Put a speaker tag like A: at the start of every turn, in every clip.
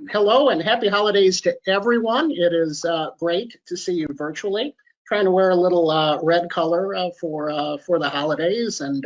A: Hello and happy holidays to everyone. It is great to see you virtually. Trying to wear a little red color for the holidays, and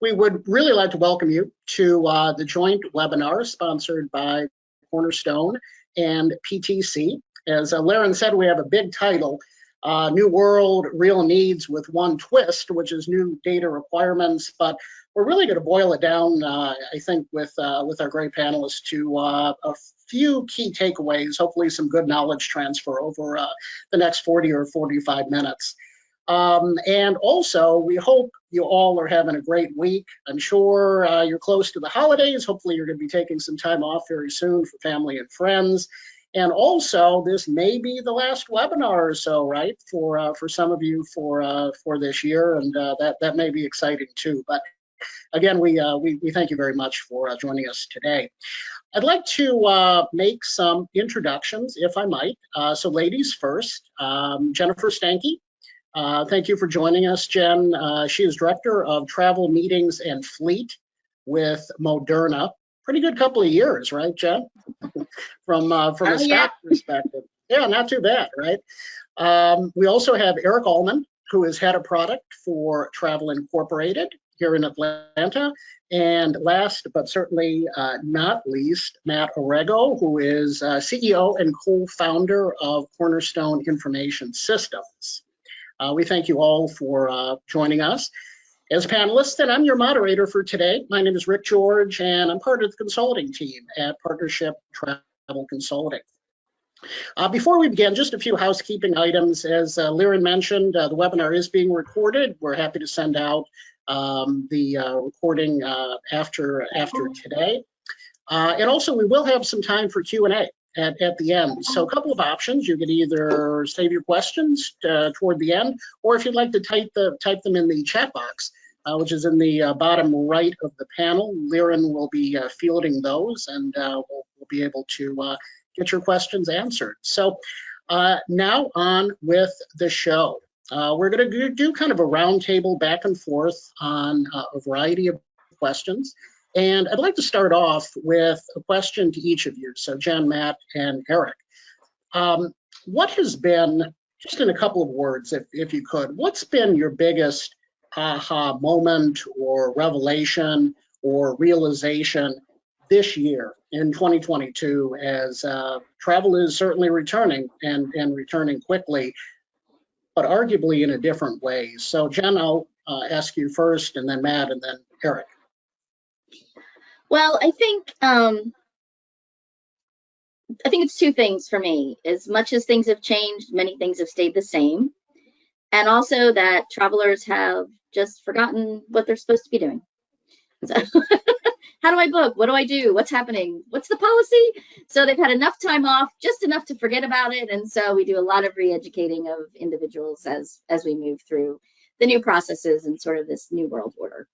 A: we would really like to welcome you to the joint webinar sponsored by Cornerstone and PTC. As Laren said, we have a big title, New World, Real Needs with One Twist, which is new data requirements, but we're really going to boil it down, I think, with our great panelists to a few key takeaways, hopefully some good knowledge transfer over the next 40 or 45 minutes. And also, we hope you all are having a great week. I'm sure you're close to the holidays. Hopefully, you're going to be taking some time off very soon for family and friends. And also, this may be the last webinar or so, right, for some of you for this year, and that may be exciting too. But again, we thank you very much for joining us today. I'd like to make some introductions, if I might. So ladies first, Jennifer Steinke. Thank you for joining us, Jen. She is Director of Travel, Meetings, and Fleet with Moderna. Pretty good couple of years, right, Jen? from a staff perspective. Yeah, not too bad, right? We also have Eric Almond, who is Head of Product for Travel Incorporated here in Atlanta. And last but certainly not least, Matt Orrego, who is CEO and co-founder of Cornerstone Information Systems. We thank you all for joining us. As panelists, and I'm your moderator for today. My name is Rick George, and I'm part of the consulting team at Partnership Travel Consulting. Before we begin, just a few housekeeping items. As Liren mentioned, the webinar is being recorded. We're happy to send out the recording after today. And also, we will have some time for Q&A at the end. So a couple of options. You can either save your questions toward the end, or if you'd like to type them in the chat box, which is in the bottom right of the panel. Liren will be fielding those, and we'll be able to get your questions answered. So now on with the show. We're going to do kind of a roundtable back and forth on a variety of questions. And I'd like to start off with a question to each of you. So Jen, Matt, and Eric. What has been, just in a couple of words, if you could, what's been your biggest aha moment or revelation or realization this year in 2022 as travel is certainly returning and returning quickly, but arguably in a different way? So Jen, I'll ask you first, and then Matt, and then Eric.
B: Well, I think it's two things for me. As much as things have changed, many things have stayed the same. And also that travelers have just forgotten what they're supposed to be doing. So how do I book? What do I do? What's happening? What's the policy? So they've had enough time off, just enough to forget about it. And so we do a lot of re-educating of individuals as we move through the new processes and sort of this new world order.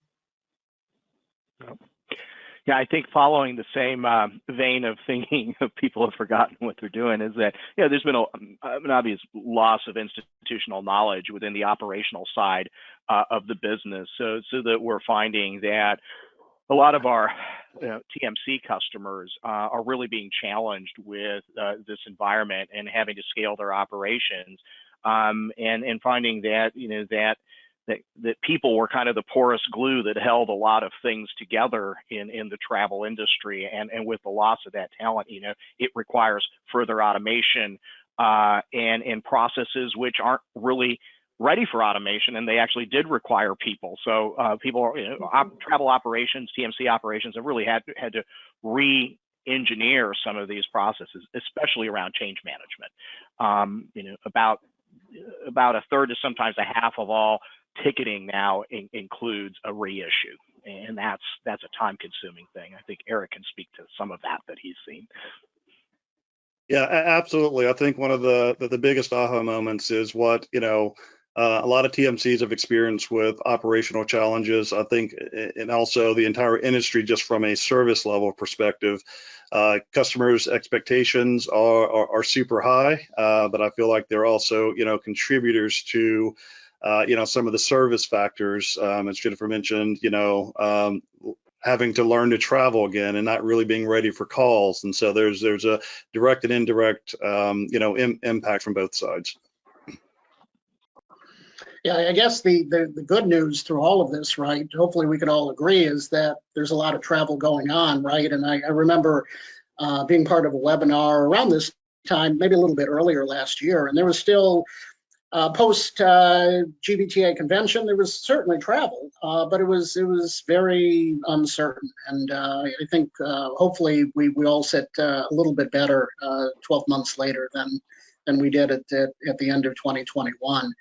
C: Yeah, I think following the same vein of thinking of people have forgotten what they're doing is that, there's been an obvious loss of institutional knowledge within the operational side of the business. So that we're finding that a lot of our TMC customers are really being challenged with this environment and having to scale their operations, and finding that that people were kind of the porous glue that held a lot of things together in the travel industry, and with the loss of that talent, it requires further automation and processes which aren't really ready for automation, and they actually did require people. So people, travel operations, TMC operations have really had to re-engineer some of these processes, especially around change management. About a third to sometimes a half of all ticketing now includes a reissue, and that's a time-consuming thing. I think Eric can speak to some of that he's seen.
D: Yeah, absolutely. I think one of the biggest aha moments is what a lot of TMCs have experienced with operational challenges. I think, and also the entire industry, just from a service level perspective, customers' expectations are super high, but I feel like they're also contributors to some of the service factors, as Jennifer mentioned, having to learn to travel again and not really being ready for calls. And so there's a direct and indirect, impact from both sides.
A: Yeah, I guess the good news through all of this, right, hopefully we can all agree, is that there's a lot of travel going on, right? And I remember being part of a webinar around this time, maybe a little bit earlier last year, and there was still post GBTA convention, there was certainly travel, but it was very uncertain. And I think hopefully we all sit a little bit better 12 months later than we did at the end of 2021.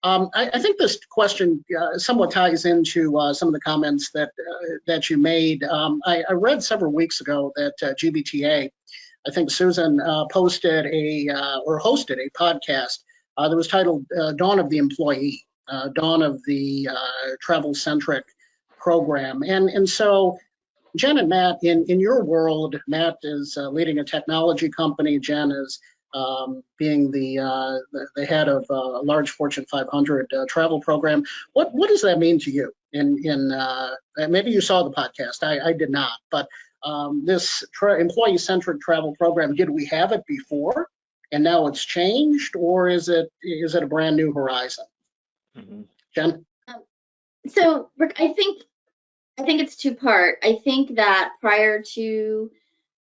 A: I think this question somewhat ties into some of the comments that you made. I read several weeks ago that GBTA, I think Susan posted or hosted a podcast that was titled Dawn of the Employee, Dawn of the Travel-Centric Program. And so Jen and Matt, in your world, Matt is leading a technology company. Jen is being the head of a large Fortune 500 travel program. What does that mean to you? Maybe you saw the podcast. I did not. But this employee-centric travel program, did we have it before, and now it's changed, or is it a brand new horizon? Mm-hmm. Jen?
B: So, Rick, I think it's two-part. I think that prior to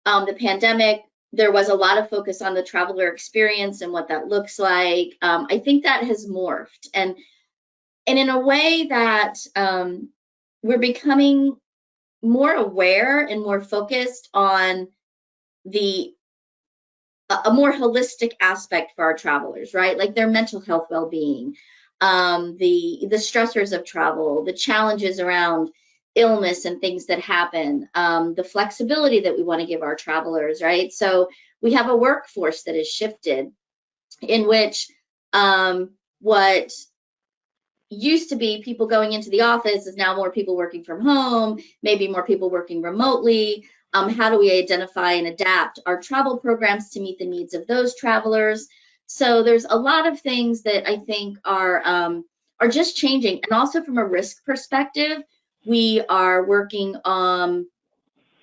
B: the pandemic, there was a lot of focus on the traveler experience and what that looks like. I think that has morphed, and in a way that we're becoming more aware and more focused on a more holistic aspect for our travelers, right? Like their mental health well-being, the stressors of travel, the challenges around illness and things that happen, the flexibility that we want to give our travelers, right? So we have a workforce that has shifted, in which what used to be people going into the office is now more people working from home, maybe more people working remotely. How do we identify and adapt our travel programs to meet the needs of those travelers? So there's a lot of things that I think are just changing. And also from a risk perspective, we are working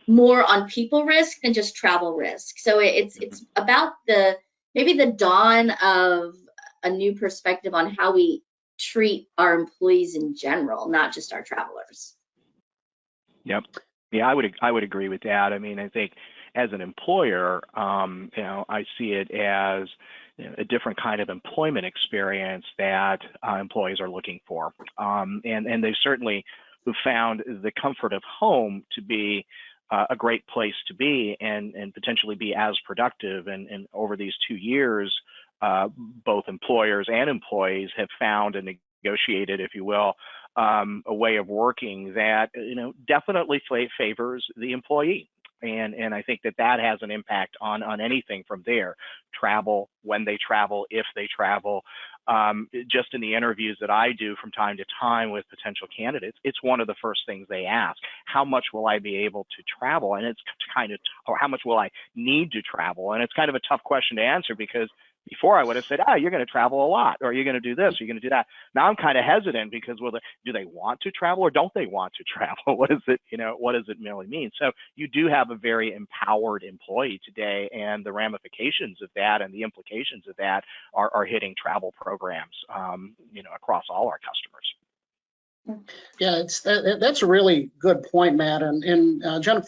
B: more on people risk than just travel risk. So it's about maybe the dawn of a new perspective on how we treat our employees in general, not just our travelers.
C: Yep. Yeah, I would agree with that. I mean, I think as an employer, I see it as a different kind of employment experience that employees are looking for, and they certainly have found the comfort of home to be a great place to be and potentially be as productive. And over these 2 years, both employers and employees have found and negotiated, if you will, a way of working that definitely favors the employee, and I think that has an impact on anything from there. Travel, when they travel, if they travel. Just in the interviews that I do from time to time with potential candidates, it's one of the first things they ask: how much will I be able to travel? And it's or how much will I need to travel? And it's kind of a tough question to answer, because before I would have said, you're going to travel a lot, or you're going to do this, or you're going to do that. Now I'm kind of hesitant, because do they want to travel or don't they want to travel? What does it really mean? So you do have a very empowered employee today, and the ramifications of that and the implications of that are hitting travel programs, across all our customers.
A: Yeah, that's a really good point, Matt. And Jen,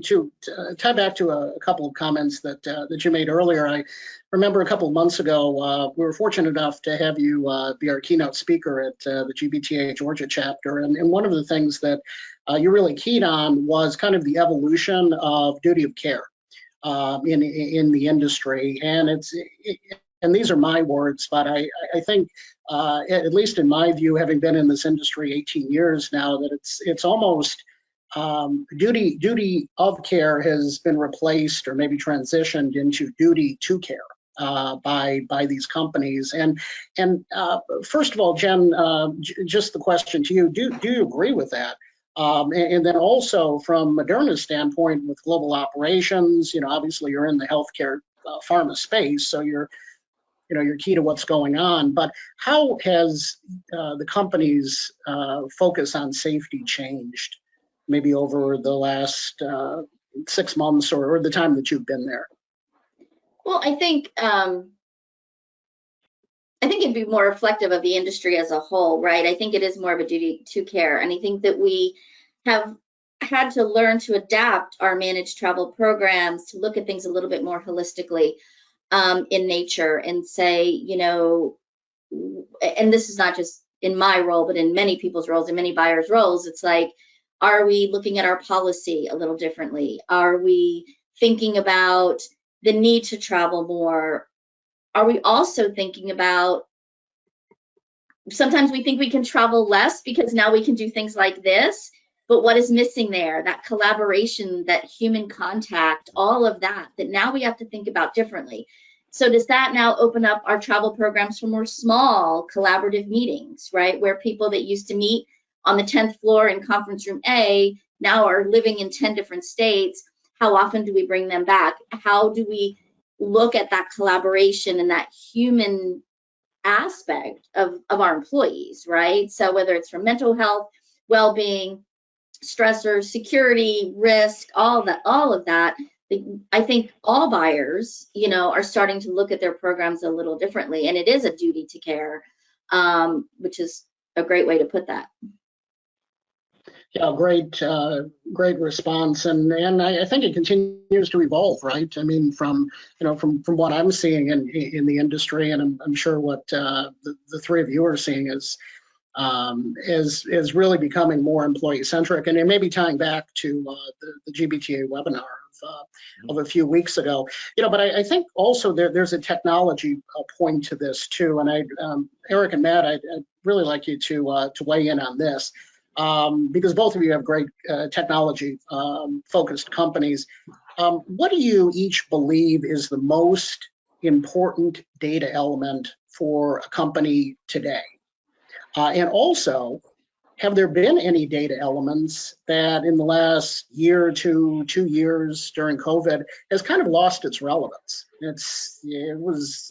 A: to tie back to a couple of comments that you made earlier. I remember a couple of months ago, we were fortunate enough to have you be our keynote speaker at the GBTA Georgia chapter. And one of the things that you really keyed on was kind of the evolution of duty of care in the industry. And and these are my words, but I think, at least in my view, having been in this industry 18 years now, that it's almost duty of care has been replaced or maybe transitioned into duty to care by these companies. And first of all, Jen, just the question to you: do you agree with that? And then also from Moderna's standpoint with global operations, obviously you're in the healthcare pharma space, so you're key to what's going on. But how has the company's focus on safety changed maybe over the last 6 months or the time that you've been there?
B: Well, I think it'd be more reflective of the industry as a whole, right? I think it is more of a duty to care. And I think that we have had to learn to adapt our managed travel programs to look at things a little bit more holistically in nature and say, you know, and this is not just in my role, but in many people's roles, in many buyers' roles, it's like, are we looking at our policy a little differently? Are we thinking about the need to travel more? Are we also thinking about, sometimes we think we can travel less because now we can do things like this, but what is missing there? That collaboration, that human contact, all of that now we have to think about differently. So does that now open up our travel programs for more small collaborative meetings, right? Where people that used to meet on the 10th floor in conference room A now are living in 10 different states. How often do we bring them back? How do we look at that collaboration and that human aspect of our employees, right? So whether it's for mental health, well-being, stressors, security, risk, all of that, I think all buyers, you know, are starting to look at their programs a little differently, and it is a duty to care, which is a great way to put that.
A: Yeah, great response, and I think it continues to evolve, right? I mean, from what I'm seeing in the industry, and I'm sure what the three of you are seeing is really becoming more employee centric, and it may be tying back to the GBTA webinar of a few weeks ago. You know, but I think also there's a technology point to this too, and Eric and Matt, I'd really like you to weigh in on this. Because both of you have great technology focused companies. What do you each believe is the most important data element for a company today? And also, have there been any data elements that in the last year or 2 years during COVID has kind of lost its relevance? It was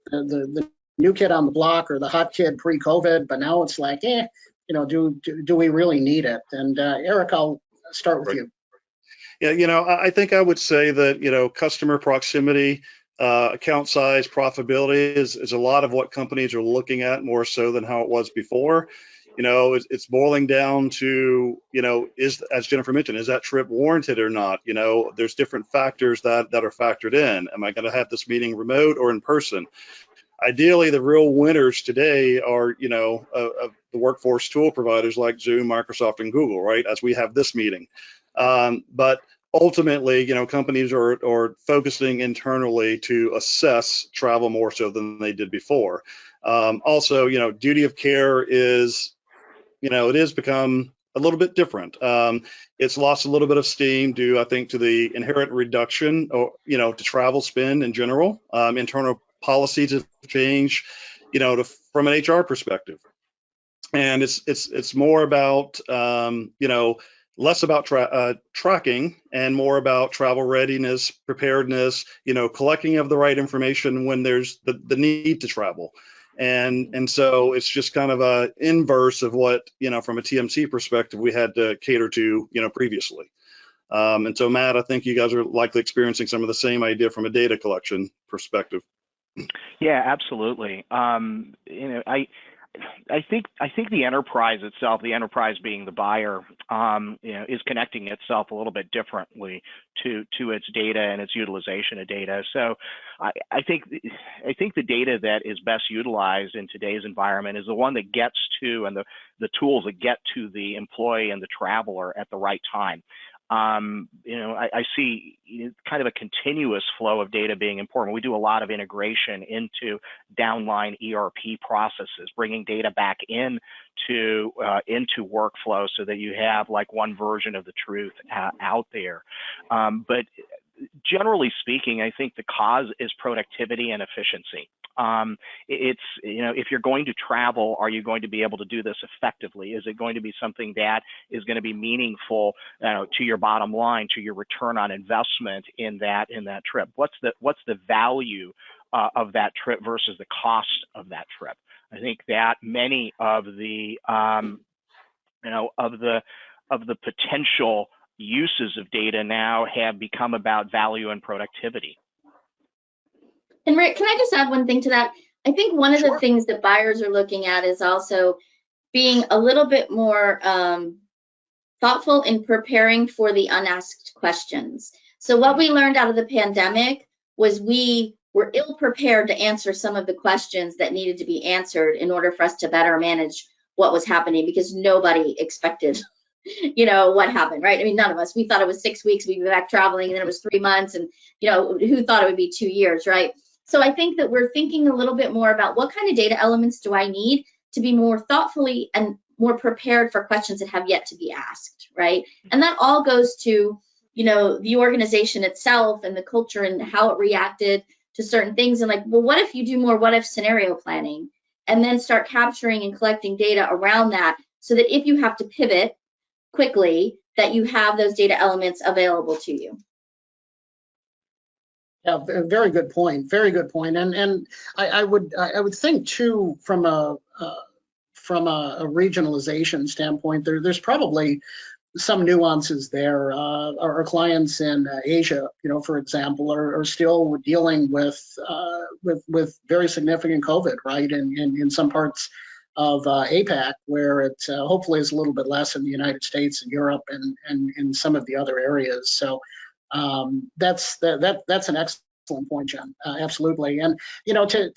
A: the new kid on the block or the hot kid pre-COVID, but now it's like, you know, do we really need it? And Eric, I'll start with you.
D: Yeah, you know, I think I would say that, you know, customer proximity, account size, profitability is a lot of what companies are looking at more so than how it was before. You know, it's boiling down to, you know, as Jennifer mentioned, is that trip warranted or not? You know, there's different factors that are factored in. Am I going to have this meeting remote or in person? Ideally, the real winners today are, you know, the workforce tool providers like Zoom, Microsoft, and Google, right? As we have this meeting, but ultimately, you know, companies are focusing internally to assess travel more so than they did before. Also, you know, duty of care is, you know, it has become a little bit different. It's lost a little bit of steam due, I think, to the inherent reduction, or, you know, to travel spend in general. Internal policies have changed, you know, from an HR perspective, and it's more about, you know, less about tracking and more about travel readiness, preparedness, you know, collecting of the right information when there's the need to travel. And so it's just kind of a inverse of what, you know, from a TMC perspective, we had to cater to, you know, previously. And so, Matt, I think you guys are likely experiencing some of the same idea from a data collection perspective.
C: Yeah, absolutely. You know, I think the enterprise itself, the enterprise being the buyer, you know, is connecting itself a little bit differently to its data and its utilization of data. So I think the data that is best utilized in today's environment is the one that gets to, and the tools that get to the employee and the traveler at the right time. You know, I see kind of a continuous flow of data being important. We do a lot of integration into downline ERP processes, bringing data back into workflow so that you have like one version of the truth out there. But generally speaking, I think the cause is productivity and efficiency. It's, you know, if you're going to travel, are you going to be able to do this effectively? Is it going to be something that is going to be meaningful to your bottom line, to your return on investment in that trip? What's the value of that trip versus the cost of that trip? I think that many of the of the potential uses of data now have become about value and productivity.
B: And Rick, can I just add one thing to that? I think one of the things that buyers are looking at is also being a little bit more thoughtful in preparing for the unasked questions. So what we learned out of the pandemic was we were ill prepared to answer some of the questions that needed to be answered in order for us to better manage what was happening, because nobody expected, you know, what happened, right? I mean, none of us. We thought it was 6 weeks, we'd be back traveling, and then it was 3 months, and, you know, who thought it would be 2 years, right? So I think that we're thinking a little bit more about what kind of data elements do I need to be more thoughtfully and more prepared for questions that have yet to be asked, right? And that all goes to, you know, the organization itself and the culture and how it reacted to certain things. And like, well, what if you do more what if scenario planning and then start capturing and collecting data around that, so that if you have to pivot quickly, that you have those data elements available to you.
A: Yeah, very good point. Very good point. And I would think too, from a regionalization standpoint, there's probably some nuances there. Our clients in Asia, you know, for example, are still dealing with very significant COVID, right? In some parts of APAC, where it hopefully is a little bit less in the United States and Europe and in some of the other areas. So that's an excellent point, Jen. Absolutely. And you know, to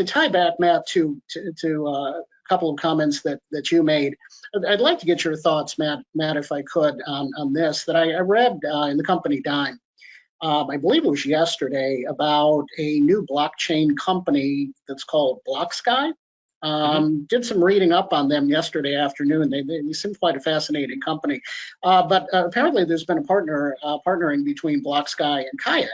A: tie back, Matt, to a couple of comments that you made, I'd like to get your thoughts, Matt, if I could, on this. That I read in the company Dime, I believe it was yesterday, about a new blockchain company that's called BlockSky. Did some reading up on them yesterday afternoon. They seem quite a fascinating company. But apparently there's been a partnering between BlockSky and Kayak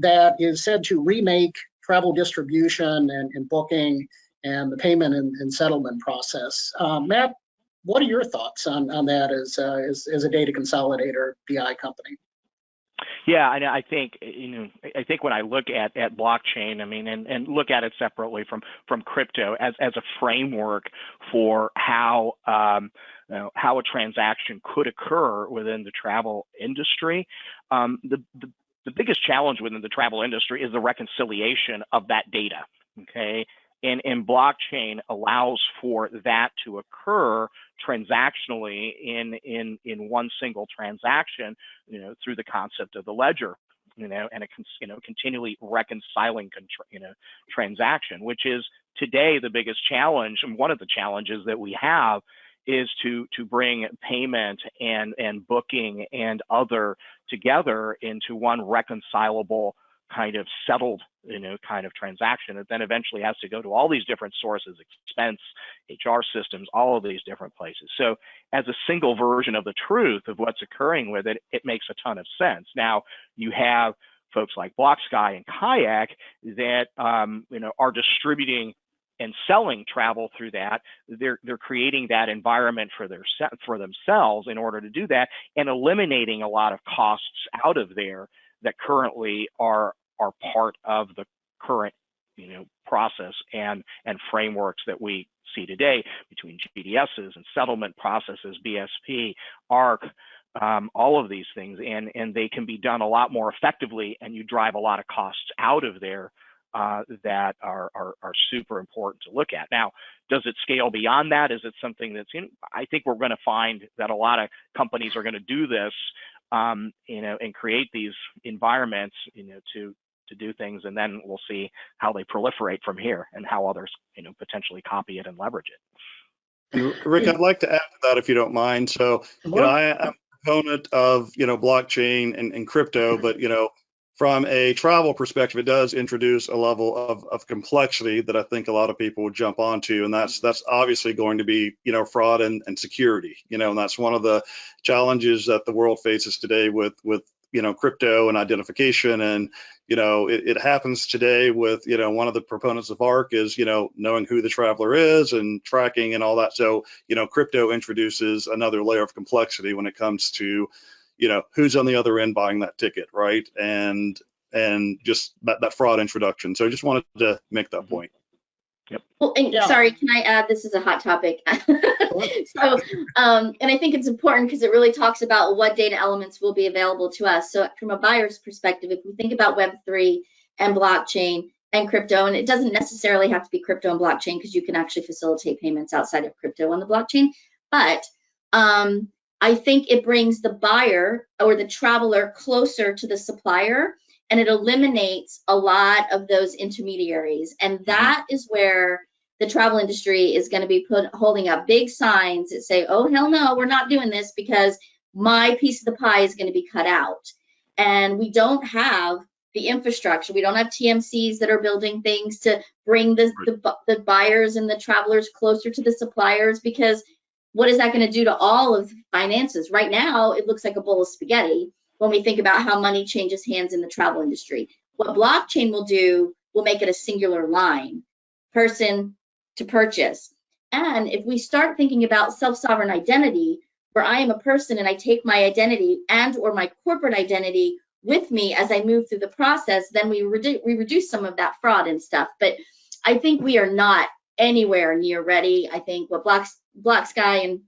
A: that is said to remake travel distribution and booking and the payment and settlement process. Matt, what are your thoughts on that as a data consolidator BI company?
C: Yeah, and I think, you know, I think when I look at blockchain, I mean, and look at it separately from crypto as a framework for how how a transaction could occur within the travel industry, the biggest challenge within the travel industry is the reconciliation of that data. Okay. And blockchain allows for that to occur transactionally in one single transaction, you know, through the concept of the ledger, you know, and a continually reconciling, transaction, which is today the biggest challenge. And one of the challenges that we have is to bring payment and booking and other together into one reconcilable kind of settled, kind of transaction. It then eventually has to go to all these different sources, expense, HR systems, all of these different places. So as a single version of the truth of what's occurring with it, it makes a ton of sense. Now you have folks like BlockSky and Kayak that, are distributing and selling travel through that. They're creating that environment for themselves in order to do that, and eliminating a lot of costs out of there that currently are part of the current process and frameworks that we see today between GDSs and settlement processes, BSP, ARC, all of these things, and they can be done a lot more effectively, and you drive a lot of costs out of there that are super important to look at. Now, does it scale beyond that? Is it something that's I think we're going to find that a lot of companies are going to do this, and create these environments, to do things, and then we'll see how they proliferate from here and how others, potentially copy it and leverage it.
D: Rick, I'd like to add to that if you don't mind. So, I'm a proponent of, blockchain and crypto, but, from a travel perspective, it does introduce a level of complexity that I think a lot of people would jump onto, and that's obviously going to be, fraud and security, and that's one of the challenges that the world faces today with crypto and identification. And, it happens today with, one of the proponents of ARC is, knowing who the traveler is and tracking and all that. So, crypto introduces another layer of complexity when it comes to, who's on the other end buying that ticket, right? And just that fraud introduction. So I just wanted to make that point.
C: Yep.
B: Well, and
A: Yeah.
B: sorry, can I add, this is a hot topic. So, and I think it's important because it really talks about what data elements will be available to us. So from a buyer's perspective, if we think about Web3 and blockchain and crypto, and it doesn't necessarily have to be crypto and blockchain because you can actually facilitate payments outside of crypto on the blockchain. But I think it brings the buyer or the traveler closer to the supplier, and it eliminates a lot of those intermediaries. And that is where the travel industry is going to be holding up big signs that say, oh, hell no, we're not doing this because my piece of the pie is going to be cut out. And we don't have the infrastructure. We don't have TMCs that are building things to bring the buyers and the travelers closer to the suppliers, because what is that going to do to all of finances? Right now, it looks like a bowl of spaghetti when we think about how money changes hands in the travel industry. What blockchain will do will make it a singular line, person to purchase. And if we start thinking about self-sovereign identity, where I am a person and I take my identity and or my corporate identity with me as I move through the process, then we reduce some of that fraud and stuff. But I think we are not anywhere near ready. I think what Black Sky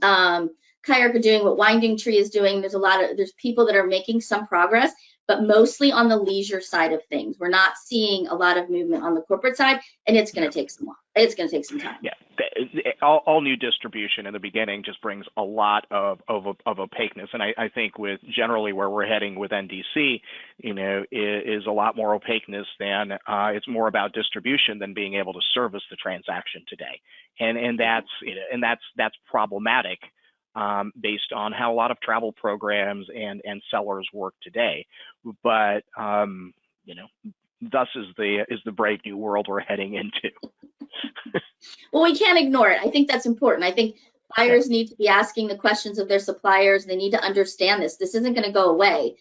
B: and Kayak are doing, what Winding Tree is doing, there's people that are making some progress, but mostly on the leisure side of things. We're not seeing a lot of movement on the corporate side, and it's going to take some time.
C: Yeah, all new distribution in the beginning just brings a lot of opaqueness, and I think with generally where we're heading with NDC, is a lot more opaqueness than it's more about distribution than being able to service the transaction today, and that's problematic. Based on how a lot of travel programs and sellers work today, but thus is the brave new world we're heading into.
B: Well, we can't ignore it. I think that's important. I think buyers need to be asking the questions of their suppliers. They need to understand this. This isn't going to go away.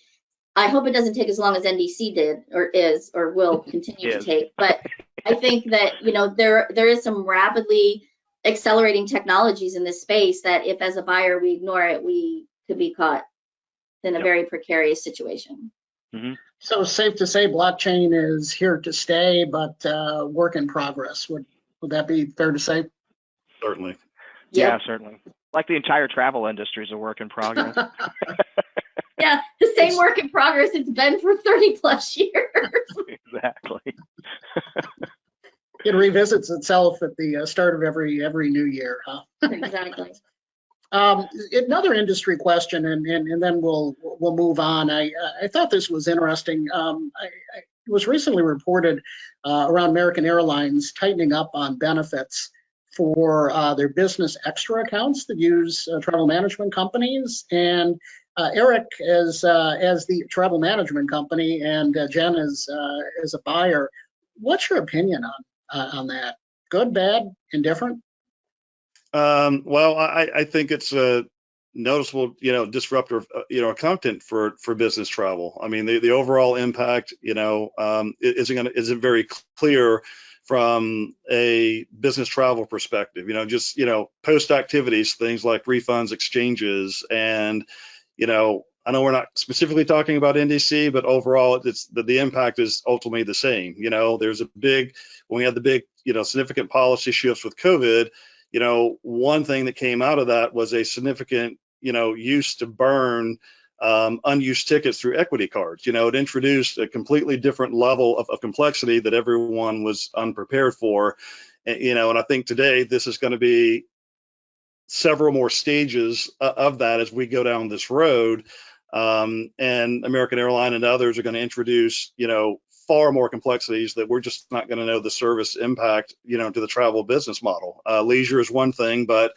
B: I hope it doesn't take as long as NDC did or will continue to take. But I think that there is some rapidly accelerating technologies in this space that if as a buyer we ignore it, we could be caught in a very precarious situation.
A: So safe to say blockchain is here to stay, but work in progress. Would that be fair to say?
D: Certainly.
C: Yeah, certainly. Like the entire travel industry is a work in progress.
B: Yeah, the same work in progress it's been for 30 plus years.
C: Exactly.
A: It revisits itself at the start of every new year, huh?
B: Exactly.
A: Another industry question, and then we'll move on. I thought this was interesting. It was recently reported around American Airlines tightening up on benefits for their business extra accounts that use travel management companies. And Eric, as the travel management company, and Jen as a buyer, what's your opinion on that? Good, bad, indifferent?
D: Well, I think it's a noticeable, disruptor, content for business travel. I mean, the overall impact, isn't very clear from a business travel perspective. Just post activities, things like refunds, exchanges, and I know we're not specifically talking about NDC, but overall, the impact is ultimately the same. There's when we had the big, significant policy shifts with COVID. One thing that came out of that was a significant, use to burn unused tickets through equity cards. It introduced a completely different level of complexity that everyone was unprepared for. And I think today this is going to be several more stages of that as we go down this road. And American Airlines and others are going to introduce, far more complexities that we're just not going to know the service impact, to the travel business model. Leisure is one thing, but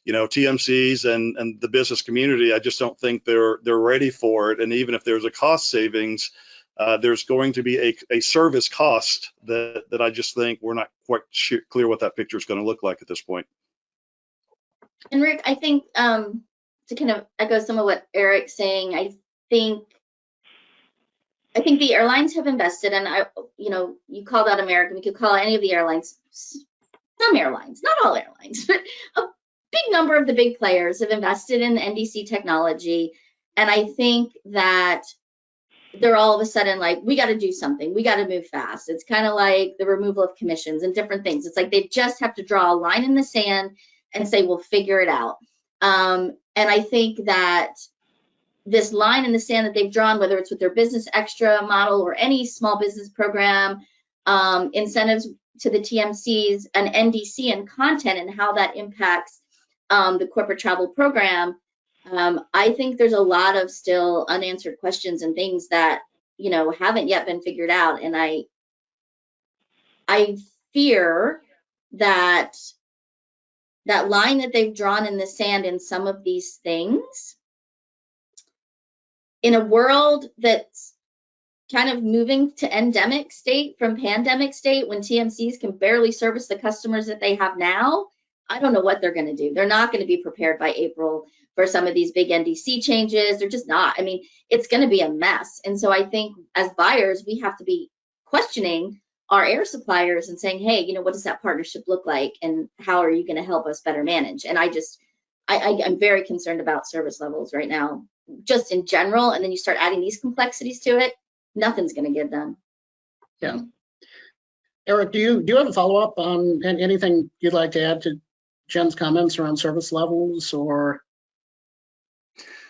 D: TMCs and the business community, I just don't think they're ready for it. And even if there's a cost savings, there's going to be a service cost that I just think we're not quite clear what that picture is going to look like at this point.
B: And Rick, I think to kind of echo some of what Eric's saying, I think the airlines have invested, and you called out American, we could call any of the airlines, some airlines, not all airlines, but a big number of the big players have invested in the NDC technology. And I think that they're all of a sudden like, we got to do something, we got to move fast. It's kind of like the removal of commissions and different things. It's like they just have to draw a line in the sand and say, we'll figure it out. And I think that this line in the sand that they've drawn, whether it's with their business extra model or any small business program, incentives to the TMCs and NDC and content and how that impacts the corporate travel program, I think there's a lot of still unanswered questions and things that, you know, haven't yet been figured out. And I fear that that line that they've drawn in the sand in some of these things, in a world that's kind of moving to endemic state from pandemic state, when TMCs can barely service the customers that they have now, I don't know what they're going to do. They're not going to be prepared by April for some of these big NDC changes. They're just not. I mean, it's going to be a mess. And so I think as buyers, we have to be questioning our air suppliers and saying, hey, you know, what does that partnership look like? And how are you going to help us better manage? And I'm very concerned about service levels right now, just in general. And then you start adding these complexities to it, nothing's going to get done.
A: Yeah. Eric, do you have a follow-up on anything you'd like to add to Jen's comments around service levels? Or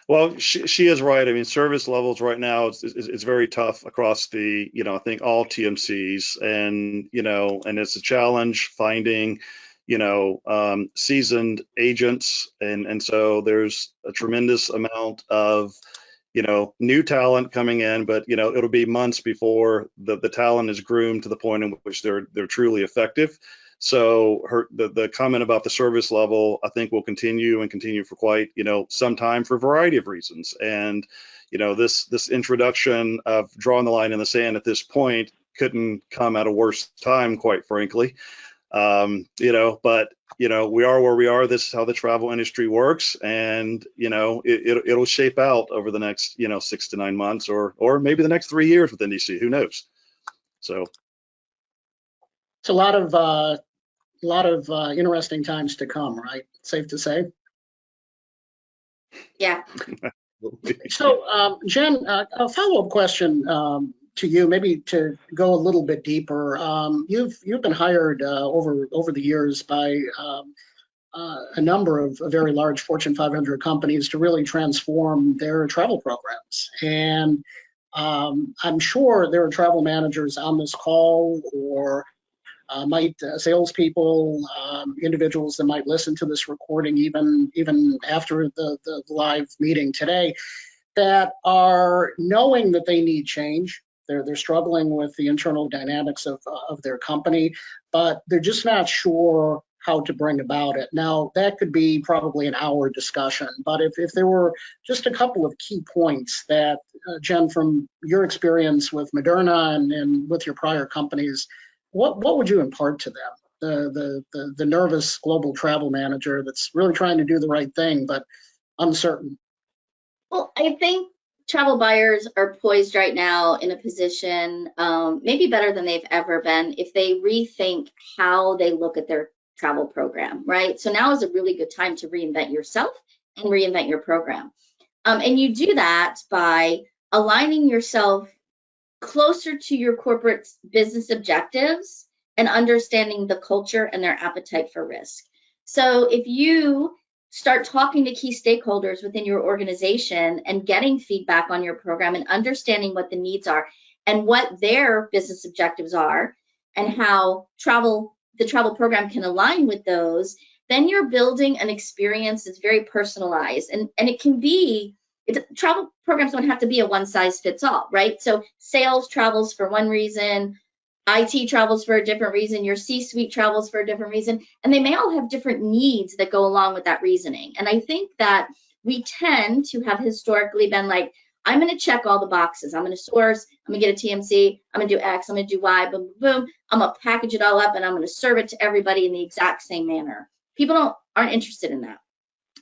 D: well, she is right. I mean, service levels right now is very tough across the, you know, I think all TMCs, and, you know, and it's a challenge finding, you know, seasoned agents. And so there's a tremendous amount of, you know, new talent coming in, but, you know, it'll be months before the talent is groomed to the point in which they're truly effective. So the comment about the service level, I think, will continue for quite, you know, some time for a variety of reasons. And, you know, this introduction of drawing the line in the sand at this point couldn't come at a worse time, quite frankly. You know, but, you know, we are where we are. This is how the travel industry works, and, you know, it'll shape out over the next, you know, 6 to 9 months, or maybe the next 3 years with NDC. Who knows? So
A: it's a lot of interesting times to come, right? Safe to say.
B: Yeah.
A: So, Jen, a follow-up question to you, maybe to go a little bit deeper. You've been hired over the years by a number of very large Fortune 500 companies to really transform their travel programs. And I'm sure there are travel managers on this call, or salespeople, individuals that might listen to this recording even after the live meeting today, that are knowing that they need change. They're struggling with the internal dynamics of their company, but they're just not sure how to bring about it. Now, that could be probably an hour discussion, but if there were just a couple of key points that, Jen, from your experience with Moderna and with your prior companies, what would you impart to them? The nervous global travel manager that's really trying to do the right thing, but uncertain.
B: Well, I think travel buyers are poised right now in a position maybe better than they've ever been if they rethink how they look at their travel program, right? So now is a really good time to reinvent yourself and reinvent your program. And you do that by aligning yourself closer to your corporate business objectives and understanding the culture and their appetite for risk. So if you start talking to key stakeholders within your organization and getting feedback on your program and understanding what the needs are and what their business objectives are and how the travel program can align with those, then you're building an experience that's very personalized. And it can be, travel programs don't have to be a one size fits all, right? So sales travels for one reason, IT travels for a different reason, your C-suite travels for a different reason, and they may all have different needs that go along with that reasoning. And I think that we tend to have historically been like, I'm going to check all the boxes. I'm going to source, I'm going to get a TMC, I'm going to do X, I'm going to do Y, boom, boom, boom. I'm going to package it all up and I'm going to serve it to everybody in the exact same manner. People aren't interested in that,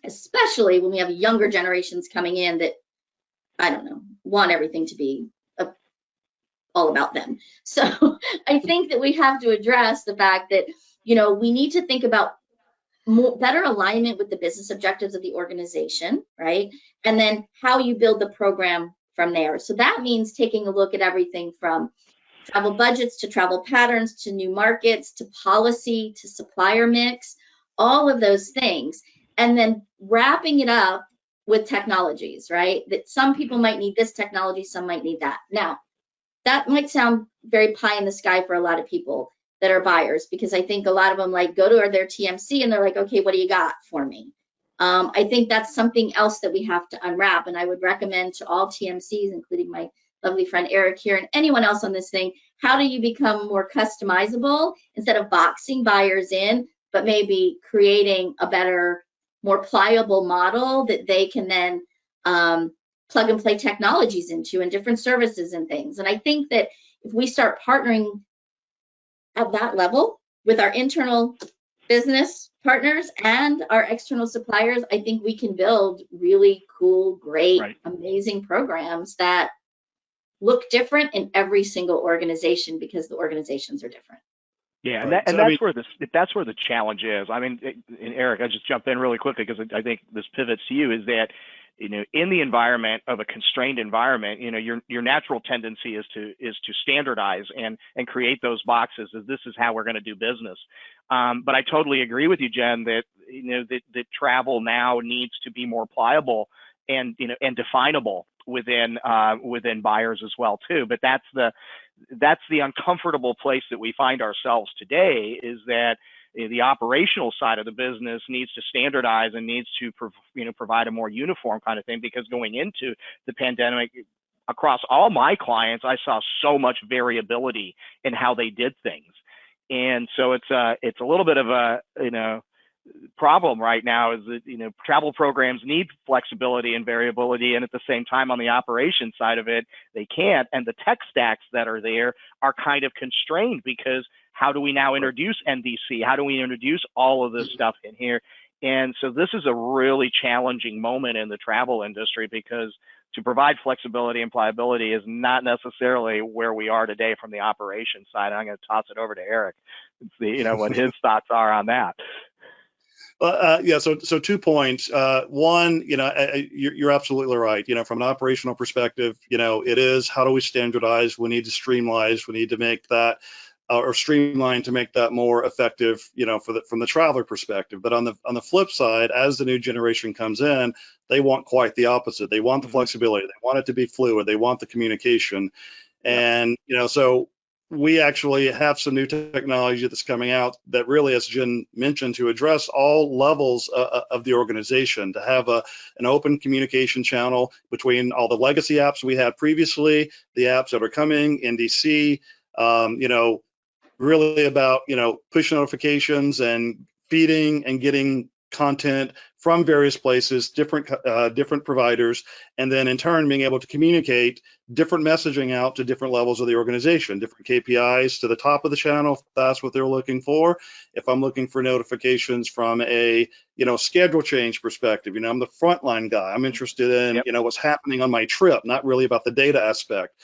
B: especially when we have younger generations coming in that, I don't know, want everything to be all about them. So I think that we have to address the fact that, you know, we need to think about better alignment with the business objectives of the organization, right? And then how you build the program from there. So that means taking a look at everything from travel budgets to travel patterns to new markets to policy to supplier mix, all of those things, and then wrapping it up with technologies, right? That some people might need this technology, some might need that. Now, that might sound very pie in the sky for a lot of people that are buyers, because I think a lot of them like go to their TMC and they're like, okay, what do you got for me? I think that's something else that we have to unwrap. And I would recommend to all TMCs, including my lovely friend Eric here and anyone else on this thing, how do you become more customizable instead of boxing buyers in, but maybe creating a better, more pliable model that they can then plug and play technologies into and different services and things. And I think that if we start partnering at that level with our internal business partners and our external suppliers, I think we can build really cool, great, amazing programs that look different in every single organization because the organizations are different.
C: Yeah, and that's where the challenge is. I mean, and Eric, I just jump in really quickly because I think this pivots to you, is that, you know, in the environment of a constrained environment, you know, your natural tendency is to standardize and create those boxes as this is how we're going to do business. But I totally agree with you, Jen, that, you know, that travel now needs to be more pliable and, you know, and definable within buyers as well too. But that's the uncomfortable place that we find ourselves today, is that the operational side of the business needs to standardize and needs to provide a more uniform kind of thing, because going into the pandemic, across all my clients, I saw so much variability in how they did things. And so it's a little bit of a, you know, problem right now, is that, you know, travel programs need flexibility and variability, and at the same time on the operations side of it, they can't. And the tech stacks that are there are kind of constrained, because how do we now introduce NDC? How do we introduce all of this stuff in here? And so this is a really challenging moment in the travel industry, because to provide flexibility and pliability is not necessarily where we are today from the operations side. And I'm going to toss it over to Eric and see, you know, what his thoughts are on that.
D: Yeah, so 2 points. One, you know, you're absolutely right. You know, from an operational perspective, you know, it is, how do we standardize? We need to streamline. We need to make that or streamline to make that more effective, you know, from the traveler perspective. But on the flip side, as the new generation comes in, they want quite the opposite. They want the flexibility. They want it to be fluid. They want the communication. And, you know, so we actually have some new technology that's coming out that really, as Jen mentioned, to address all levels of the organization, to have an open communication channel between all the legacy apps we had previously, the apps that are coming, NDC, you know, really about, you know, push notifications and feeding and getting content from various places, different providers, and then in turn being able to communicate different messaging out to different levels of the organization, different KPIs to the top of the channel if that's what they're looking for. If I'm looking for notifications from a, you know, schedule change perspective, you know, I'm the frontline guy. I'm interested in, you know, what's happening on my trip, not really about the data aspect.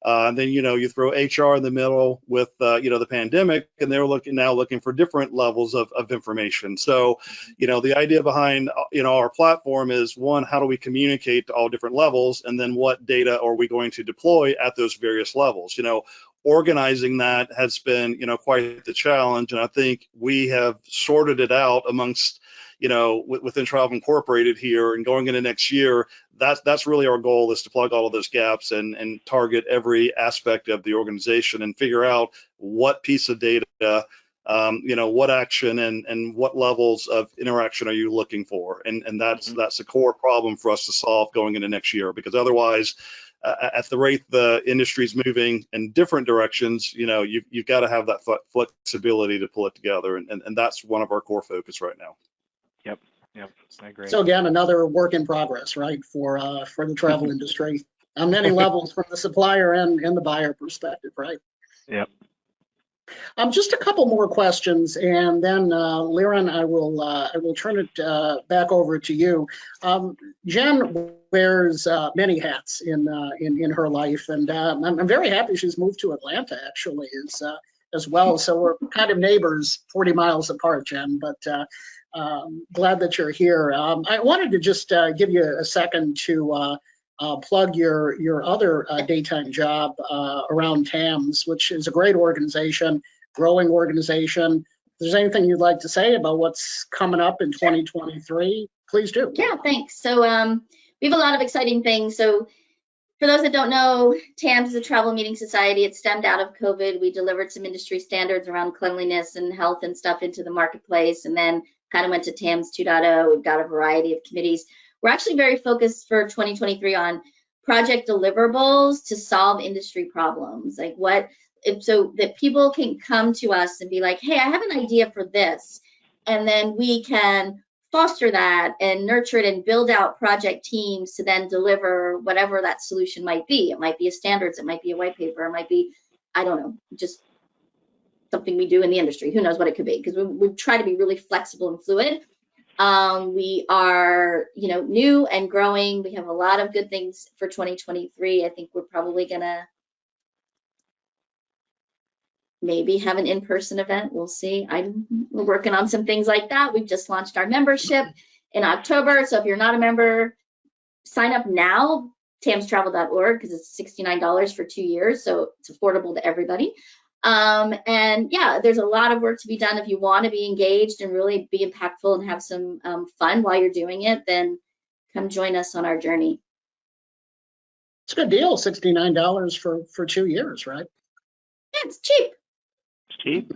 D: And then, you know, you throw HR in the middle with, you know, the pandemic, and they're looking for different levels of information. So, you know, the idea behind, you know, our platform is, one, how do we communicate to all different levels? And then what data are we going to deploy at those various levels? You know, organizing that has been, you know, quite the challenge. And I think we have sorted it out amongst, you know, within Travel Incorporated here, and going into next year, that's really our goal, is to plug all of those gaps and target every aspect of the organization and figure out what piece of data, you know, what action and what levels of interaction are you looking for? And that's a core problem for us to solve going into next year, because otherwise, at the rate the industry's moving in different directions, you know, you've got to have that flexibility to pull it together. And that's one of our core focus right now.
C: Yep, I agree.
A: So again, another work in progress, right, for the travel industry on many levels, from the supplier and the buyer perspective, right?
C: Yep.
A: Just a couple more questions, and then Liren, I will turn it back over to you. Jen wears many hats in her life, and I'm very happy she's moved to Atlanta, actually, as well. So we're kind of neighbors, 40 miles apart, Jen, but glad that you're here. I wanted to just give you a second to plug your other daytime job around TAMS, which is a great organization, growing organization. If there's anything you'd like to say about what's coming up in 2023, please do.
B: Yeah, thanks. So we have a lot of exciting things. So for those that don't know, TAMS is a travel meeting society. It stemmed out of COVID. We delivered some industry standards around cleanliness and health and stuff into the marketplace, and then kind of went to TAMS 2.0. We've got a variety of committees. We're actually very focused for 2023 on project deliverables to solve industry problems. Like so that people can come to us and be like, hey, I have an idea for this. And then we can foster that and nurture it and build out project teams to then deliver whatever that solution might be. It might be a standards, it might be a white paper, it might be, I don't know, just something we do in the industry. Who knows what it could be? Because we try to be really flexible and fluid. We are, new and growing. We have a lot of good things for 2023. I think we're probably gonna maybe have an in-person event. We'll see. We're working on some things like that. We've just launched our membership in October. So if you're not a member, sign up now, tamstravel.org, because it's $69 for 2 years. So it's affordable to everybody. And yeah, there's a lot of work to be done. If you want to be engaged and really be impactful and have some fun while you're doing it, then come join us on our journey.
A: It's a good deal, $69 for 2 years, right?
B: Yeah, it's cheap.
C: It's cheap.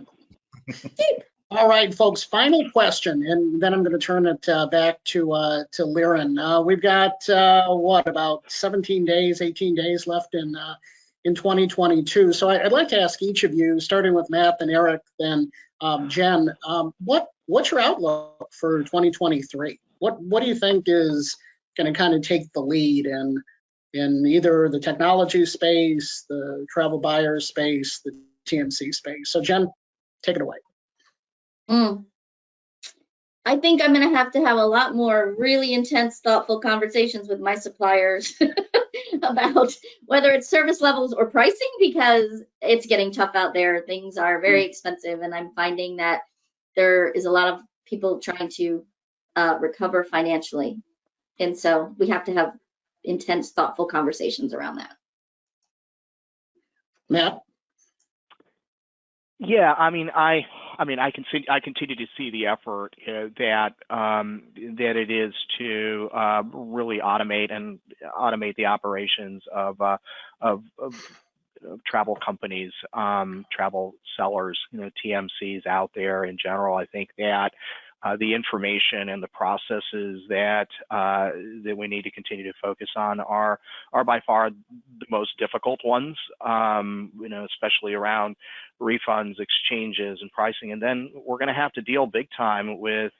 B: Cheap.
A: All right, folks, final question, and then I'm going to turn it back to Liren. We've got, about 17 days, 18 days left in 2022. So I'd like to ask each of you, starting with Matt, then Eric, then Jen, what's your outlook for 2023? What do you think is going to kind of take the lead in either the technology space, the travel buyer space, the TMC space? So Jen, take it away.
B: I think I'm going to have a lot more really intense, thoughtful conversations with my suppliers about whether it's service levels or pricing, because it's getting tough out there. Things are very expensive, and I'm finding that there is a lot of people trying to recover financially. And so we have to have intense, thoughtful conversations around that.
A: Matt?
C: Yeah, I continue to see the effort that it is to really automate the operations of travel companies, travel sellers, TMCs out there in general. I think that the information and the processes that we need to continue to focus on are by far the most difficult ones, especially around refunds, exchanges, and pricing. And then we're going to have to deal big time with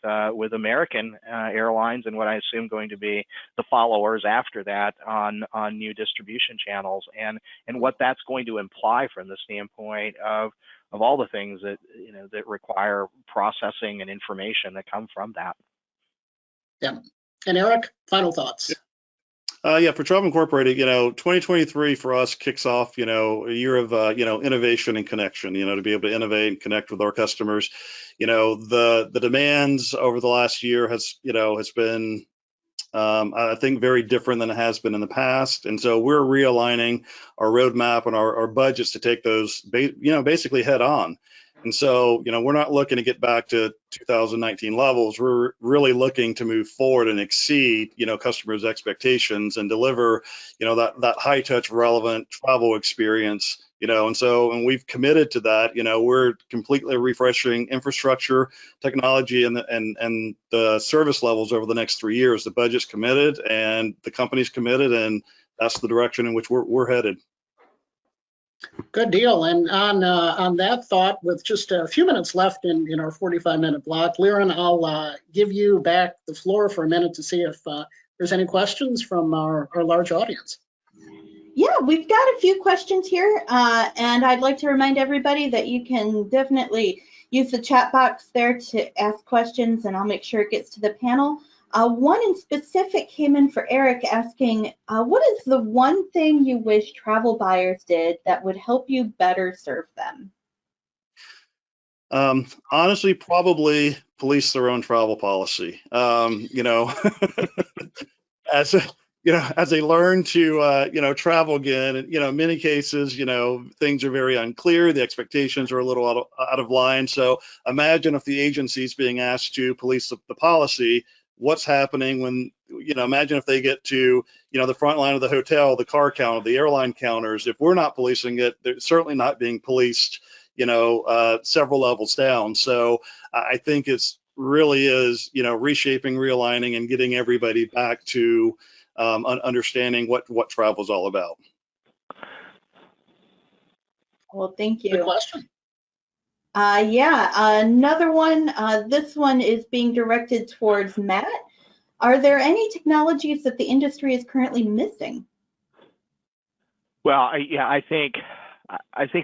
C: American Airlines and what I assume going to be the followers after that on new distribution channels, and what that's going to imply from the standpoint of all the things that that require processing and information that come from that.
A: Yeah. And Eric, final thoughts.
D: Yeah, for Travel Incorporated, 2023 for us kicks off, a year of, innovation and connection, to be able to innovate and connect with our customers. The demands over the last year has been, I think, very different than it has been in the past. And so we're realigning our roadmap and our budgets to take those, basically head on. And so, we're not looking to get back to 2019 levels. We're really looking to move forward and exceed, customers' expectations and deliver, that high touch, relevant travel experience, and we've committed to that. We're completely refreshing infrastructure, technology, and the service levels over the next 3 years. The budget's committed and the company's committed, and that's the direction in which we're headed.
A: Good deal. And on that thought, with just a few minutes left in our 45-minute block, Liren, I'll give you back the floor for a minute to see if there's any questions from our large audience.
E: Yeah, we've got a few questions here, and I'd like to remind everybody that you can definitely use the chat box there to ask questions, and I'll make sure it gets to the panel. One in specific came in for Eric asking, what is the one thing you wish travel buyers did that would help you better serve them?
D: Honestly, probably police their own travel policy. As as they learn to, travel again, and, in many cases, things are very unclear. The expectations are a little out of line. So imagine if the agency's being asked to police the policy, what's happening when, imagine if they get to, the front line of the hotel, the car counter, the airline counters. If we're not policing it, they're certainly not being policed, several levels down. So I think it's really is, reshaping, realigning, and getting everybody back to understanding what travel is all about.
E: Well, thank you.
A: Good question.
E: Yeah, another one. This one is being directed towards Matt. Are there any technologies that the industry is currently missing?
C: Well, I think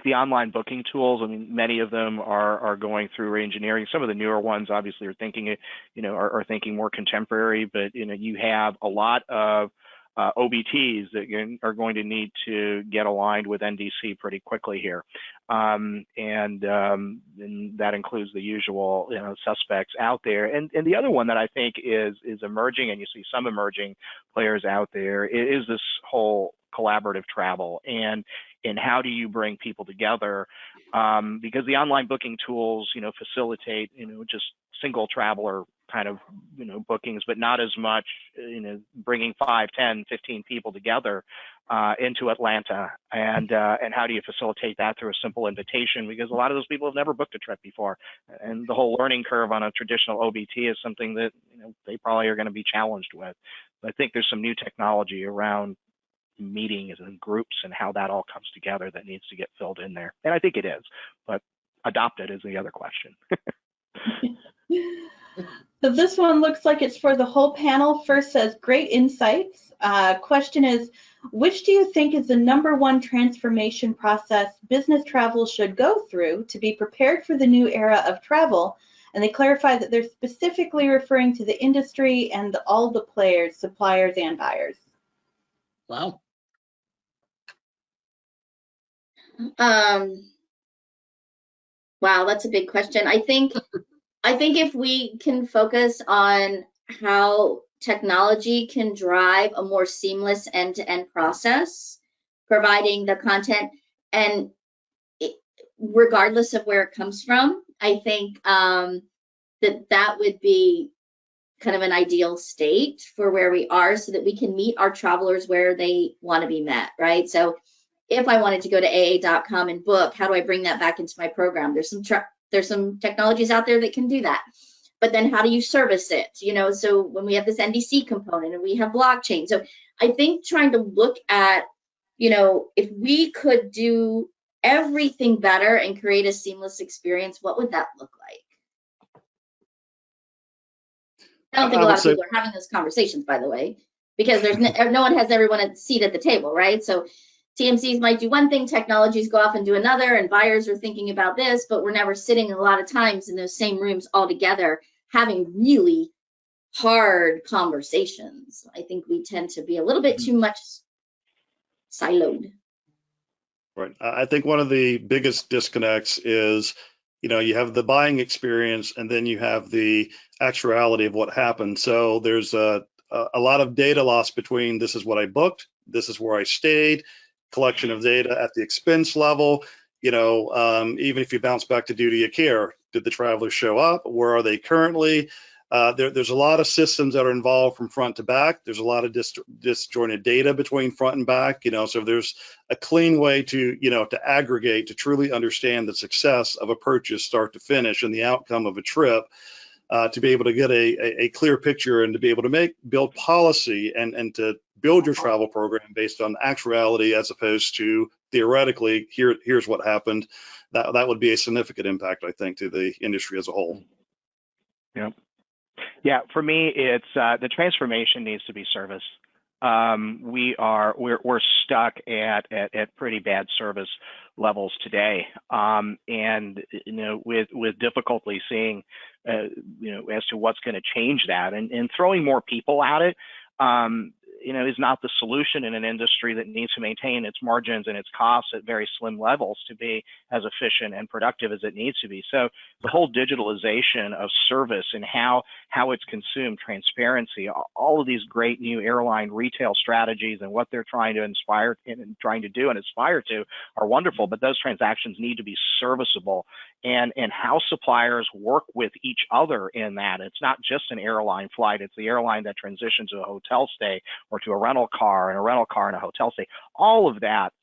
C: the online booking tools, I mean, many of them are going through re-engineering. Some of the newer ones obviously are thinking, are thinking more contemporary, but, you have a lot of OBTs that are going to need to get aligned with NDC pretty quickly here. And that includes the usual, suspects out there. And the other one that I think is emerging, and you see some emerging players out there, is this whole collaborative travel, and how do you bring people together? Because the online booking tools, facilitate, just single traveler kind of, bookings, but not as much, bringing 5, 10, 15 people together into Atlanta. And how do you facilitate that through a simple invitation? Because a lot of those people have never booked a trip before. And the whole learning curve on a traditional OBT is something that, they probably are going to be challenged with. But I think there's some new technology around meetings and groups and how that all comes together that needs to get filled in there. And I think it is, but adopted is the other question.
E: So this one looks like it's for the whole panel. First says, great insights. Question is, which do you think is the #1 transformation process business travel should go through to be prepared for the new era of travel? And they clarify that they're specifically referring to the industry and all the players, suppliers and buyers.
A: Wow.
B: Wow, that's a big question. I think if we can focus on how technology can drive a more seamless end-to-end process, providing the content, and regardless of where it comes from, I think that would be kind of an ideal state for where we are, so that we can meet our travelers where they want to be met, right? So if I wanted to go to AA.com and book, how do I bring that back into my program? There's some technologies out there that can do that. But then how do you service it? So when we have this NDC component and we have blockchain. So I think trying to look at, if we could do everything better and create a seamless experience, what would that look like? I don't think a lot of people are having those conversations, by the way, because there's no one has everyone at the seat at the table, right? So TMCs might do one thing, technologies go off and do another, and buyers are thinking about this, but we're never sitting a lot of times in those same rooms all together having really hard conversations. I think we tend to be a little bit too much siloed.
D: Right. I think one of the biggest disconnects is, you have the buying experience and then you have the actuality of what happened. So there's a lot of data loss between this is what I booked, this is where I stayed, collection of data at the expense level. Even if you bounce back to duty of care, did the traveler show up? Where are they currently? There's a lot of systems that are involved from front to back. There's a lot of disjointed data between front and back. So there's a clean way to, to aggregate, to truly understand the success of a purchase start to finish and the outcome of a trip. To be able to get a clear picture and to be able to build policy and to build your travel program based on actuality as opposed to theoretically, here's what happened. That would be a significant impact, I think, to the industry as a whole.
C: Yeah, for me, it's the transformation needs to be service. We're stuck at pretty bad service levels today, and with difficulty seeing as to what's going to change that, and throwing more people at it is not the solution in an industry that needs to maintain its margins and its costs at very slim levels to be as efficient and productive as it needs to be. So the whole digitalization of service and how it's consumed, transparency, all of these great new airline retail strategies and what they're trying to inspire and trying to do and aspire to are wonderful, but those transactions need to be serviceable, and how suppliers work with each other in that. It's not just an airline flight, it's the airline that transitions to a hotel stay or to a rental car and a rental car and a hotel stay. All of that,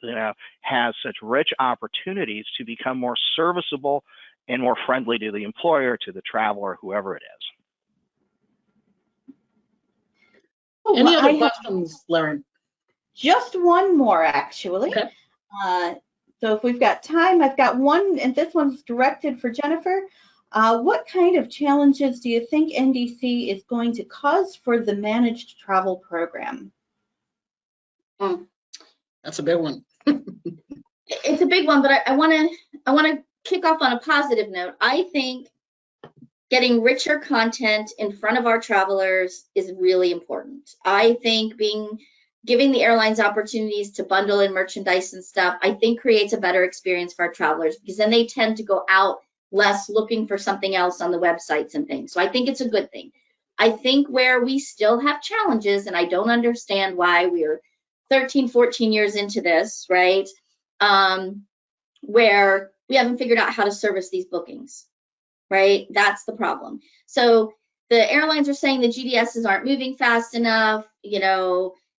C: has such rich opportunities to become more serviceable and more friendly to the employer, to the traveler, whoever it is.
A: Any other questions, Lauren?
E: Just one more, actually.
A: Okay.
E: So if we've got time, I've got one, and this one's directed for Jennifer. What kind of challenges do you think NDC is going to cause for the managed travel program?
A: That's a big one.
B: It's a big one, but I want to kick off on a positive note. I think getting richer content in front of our travelers is really important. I think giving the airlines opportunities to bundle in merchandise and stuff, I think creates a better experience for our travelers, because then they tend to go out less looking for something else on the websites and things. So I think it's a good thing. I think where we still have challenges, and I don't understand why we're 13, 14 years into this, right? Where we haven't figured out how to service these bookings, right? That's the problem. So the airlines are saying the GDSs aren't moving fast enough,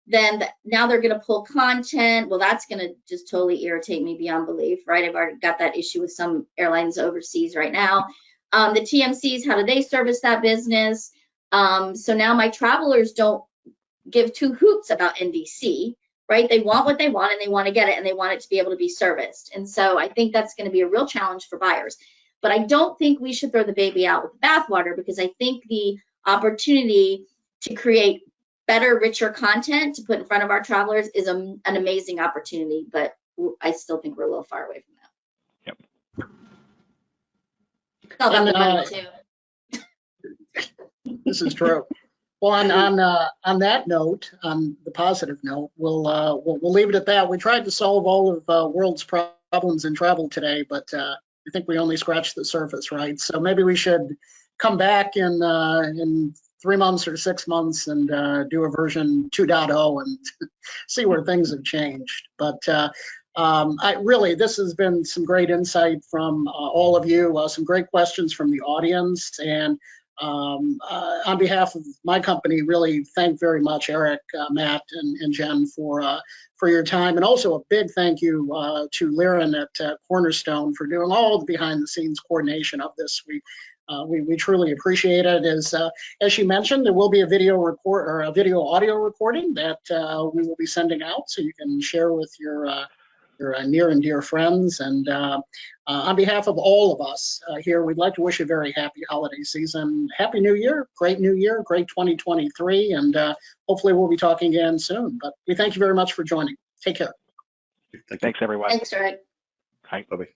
B: then now they're going to pull content. Well, that's going to just totally irritate me beyond belief, right? I've already got that issue with some airlines overseas right now. The TMCs, how do they service that business? So now my travelers don't give two hoots about NDC, right? They want what they want and they want to get it and they want it to be able to be serviced. And so I think that's going to be a real challenge for buyers. But I don't think we should throw the baby out with the bathwater, because I think the opportunity to create better, richer content to put in front of our travelers is an amazing opportunity, but I still think we're a little far away from that.
C: Yep.
B: It's all about the money too.
A: This is true. Well, on that note, on the positive note, we'll leave it at that. We tried to solve all of the world's problems in travel today, but I think we only scratched the surface, right? So maybe we should come back in 3 months or 6 months and do a version 2.0 and see where things have changed. But this has been some great insight from all of you, some great questions from the audience, and on behalf of my company, really thank very much Eric, Matt, and Jen for your time, and also a big thank you to Liren at Cornerstone for doing all the behind-the-scenes coordination of this. We truly appreciate it. As she mentioned, there will be a video audio recording that we will be sending out, so you can share with your near and dear friends. And on behalf of all of us here, we'd like to wish you a very happy holiday season. Happy New Year, great 2023, and hopefully we'll be talking again soon. But we thank you very much for joining. Take care.
C: Thanks, everyone.
B: Thanks, Rick.
C: Bye.
D: Bye-bye.